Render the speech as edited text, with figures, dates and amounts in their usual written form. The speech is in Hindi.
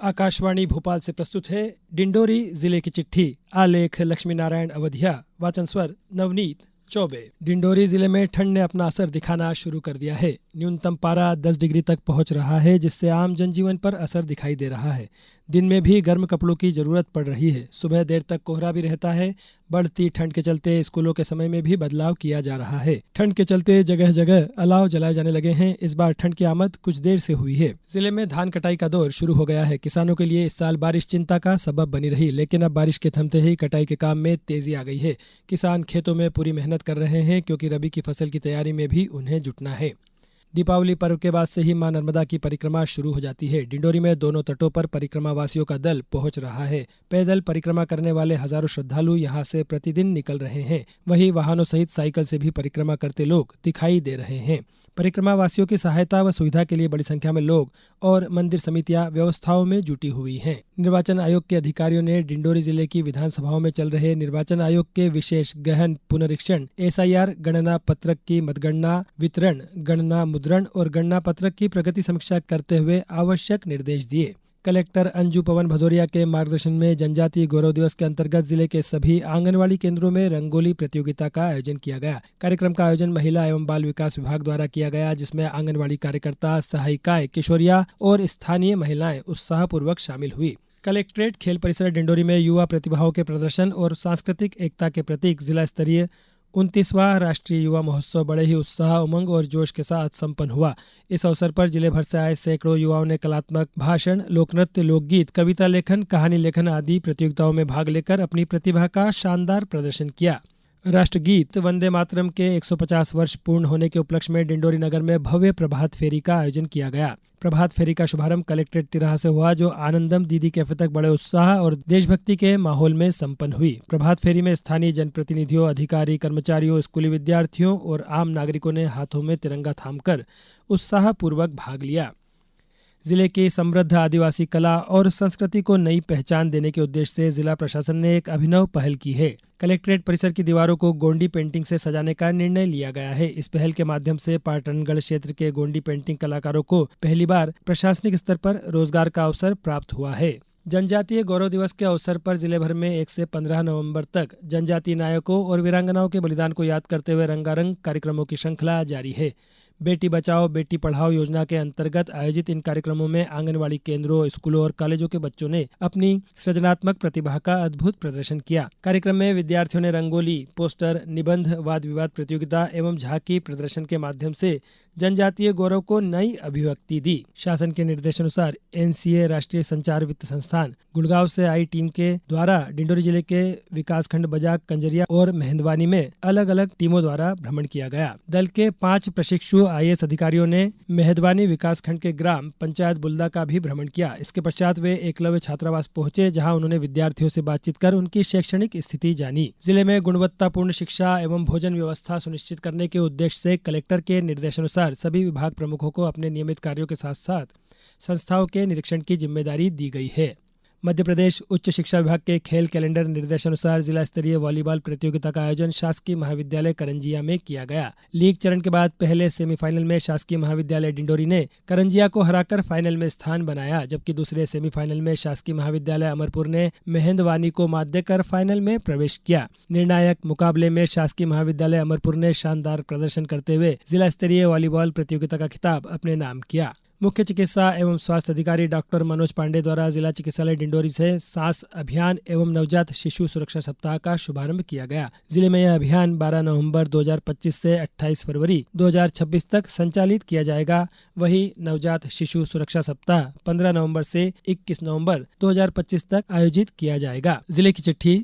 आकाशवाणी भोपाल से प्रस्तुत है डिंडोरी जिले की चिट्ठी। आलेख लक्ष्मी नारायण अवधिया, वाचन स्वर नवनीत चौबे। डिंडोरी जिले में ठंड ने अपना असर दिखाना शुरू कर दिया है। न्यूनतम पारा 10 डिग्री तक पहुंच रहा है, जिससे आम जनजीवन पर असर दिखाई दे रहा है। दिन में भी गर्म कपड़ों की जरूरत पड़ रही है। सुबह देर तक कोहरा भी रहता है। बढ़ती ठंड के चलते स्कूलों के समय में भी बदलाव किया जा रहा है। ठंड के चलते जगह जगह अलाव जलाए जाने लगे हैं। इस बार ठंड की आमद कुछ देर से हुई है। जिले में धान कटाई का दौर शुरू हो गया है। किसानों के लिए इस साल बारिश चिंता का सबब बनी रही, लेकिन अब बारिश के थमते ही कटाई के काम में तेजी आ गई है। किसान खेतों में पूरी मेहनत कर रहे हैं, क्योंकि रबी की फसल की तैयारी में भी उन्हें जुटना है। दीपावली पर्व के बाद से ही मां नर्मदा की परिक्रमा शुरू हो जाती है। डिंडोरी में दोनों तटों पर परिक्रमा वासियों का दल पहुंच रहा है। पैदल परिक्रमा करने वाले हजारों श्रद्धालु यहां से प्रतिदिन निकल रहे हैं। वहीं वाहनों सहित साइकिल से भी परिक्रमा करते लोग दिखाई दे रहे हैं। परिक्रमा वासियों की सहायता व सुविधा के लिए बड़ी संख्या में लोग और मंदिर समितियां व्यवस्थाओं में जुटी हुई हैं। निर्वाचन आयोग के अधिकारियों ने डिंडोरी जिले की विधानसभाओं में चल रहे निर्वाचन आयोग के विशेष गहन पुनरीक्षण, SIR गणना पत्रक की मतगणना, वितरण, गणना मुद्रण और गणना पत्रक की प्रगति समीक्षा करते हुए आवश्यक निर्देश दिए। कलेक्टर अंजू पवन भदौरिया के मार्गदर्शन में जनजातीय गौरव दिवस के अंतर्गत जिले के सभी आंगनवाड़ी केंद्रों में रंगोली प्रतियोगिता का आयोजन किया गया। कार्यक्रम का आयोजन महिला एवं बाल विकास विभाग द्वारा किया गया, जिसमें आंगनवाड़ी कार्यकर्ता, सहायिकाएं, किशोरिया और स्थानीय महिलाएं उत्साहपूर्वक शामिल हुई। कलेक्ट्रेट खेल परिसर डिंडोरी में युवा प्रतिभाओं के प्रदर्शन और सांस्कृतिक एकता के प्रतीक जिला स्तरीय 29वां राष्ट्रीय युवा महोत्सव बड़े ही उत्साह, उमंग और जोश के साथ संपन्न हुआ। इस अवसर पर जिले भर से आए सैकड़ों युवाओं ने कलात्मक भाषण, लोकनृत्य, लोकगीत, कविता लेखन, कहानी लेखन आदि प्रतियोगिताओं में भाग लेकर अपनी प्रतिभा का शानदार प्रदर्शन किया। राष्ट्रगीत वंदे मातरम के 150 वर्ष पूर्ण होने के उपलक्ष्य में डिंडोरी नगर में भव्य प्रभात फेरी का आयोजन किया गया। प्रभात फेरी का शुभारंभ कलेक्ट्रेट तिराहा से हुआ, जो आनंदम दीदी कैफे तक बड़े उत्साह और देशभक्ति के माहौल में संपन्न हुई। प्रभात फेरी में स्थानीय जनप्रतिनिधियों, अधिकारी, कर्मचारियों, स्कूली विद्यार्थियों और आम नागरिकों ने हाथों में तिरंगा थामकर उत्साहपूर्वक भाग लिया। जिले की समृद्ध आदिवासी कला और संस्कृति को नई पहचान देने के उद्देश्य से जिला प्रशासन ने एक अभिनव पहल की है। कलेक्ट्रेट परिसर की दीवारों को गोंडी पेंटिंग से सजाने का निर्णय लिया गया है। इस पहल के माध्यम से पाटनगढ़ क्षेत्र के गोंडी पेंटिंग कलाकारों को पहली बार प्रशासनिक स्तर पर रोजगार का अवसर प्राप्त हुआ है। जनजातीय गौरव दिवस के अवसर पर जिले भर में 1 से 15 नवंबर तक जनजातीय नायकों और वीरांगनाओं के बलिदान को याद करते हुए रंगारंग कार्यक्रमों की श्रृंखला जारी है। बेटी बचाओ बेटी पढ़ाओ योजना के अंतर्गत आयोजित इन कार्यक्रमों में आंगनवाड़ी केंद्रों, स्कूलों और कॉलेजों के बच्चों ने अपनी सृजनात्मक प्रतिभा का अद्भुत प्रदर्शन किया। कार्यक्रम में विद्यार्थियों ने रंगोली, पोस्टर, निबंध, वाद विवाद प्रतियोगिता एवं झांकी प्रदर्शन के माध्यम से जनजातीय गौरव को नई अभिव्यक्ति दी। शासन के निर्देशानुसार NCA राष्ट्रीय संचार वित्त संस्थान गुड़गांव से आई टीम के द्वारा डिंडोरी जिले के विकासखंड बजाग, कंजरिया और मेहंदवानी में अलग अलग टीमों द्वारा भ्रमण किया गया। दल के 5 प्रशिक्षु IAS अधिकारियों ने मेहंदवानी विकासखंड के ग्राम पंचायत बुल्दा का भी भ्रमण किया। इसके पश्चात वे एकलव्य छात्रावास पहुंचे, जहां उन्होंने विद्यार्थियों से बातचीत कर उनकी शैक्षणिक स्थिति जानी। जिले में गुणवत्तापूर्ण शिक्षा एवं भोजन व्यवस्था सुनिश्चित करने के उद्देश्य से कलेक्टर के निर्देशानुसार सभी विभाग प्रमुखों को अपने नियमित कार्यों के साथ साथ संस्थाओं के निरीक्षण की जिम्मेदारी दी गई है। मध्य प्रदेश उच्च शिक्षा विभाग के खेल कैलेंडर निर्देशानुसार जिला स्तरीय वॉलीबॉल प्रतियोगिता का आयोजन शासकीय महाविद्यालय करंजिया में किया गया। लीग चरण के बाद पहले सेमीफाइनल में शासकीय महाविद्यालय डिंडोरी ने करंजिया को हराकर फाइनल में स्थान बनाया, जबकि दूसरे सेमीफाइनल में शासकीय महाविद्यालय अमरपुर ने मेहंदवानी को मात देकर फाइनल में प्रवेश किया। निर्णायक मुकाबले में शासकीय महाविद्यालय अमरपुर ने शानदार प्रदर्शन करते हुए जिला स्तरीय वॉलीबॉल प्रतियोगिता का खिताब अपने नाम किया। मुख्य चिकित्सा एवं स्वास्थ्य अधिकारी डॉक्टर मनोज पांडे द्वारा जिला चिकित्सालय डिंडोरी से सांस अभियान एवं नवजात शिशु सुरक्षा सप्ताह का शुभारंभ किया गया। जिले में यह अभियान 12 नवंबर 2025 से 28 फरवरी 2026 तक संचालित किया जाएगा। वहीं नवजात शिशु सुरक्षा सप्ताह 15 नवंबर से 21 नवंबर 2025 तक आयोजित किया जाएगा। जिले की चिट्ठी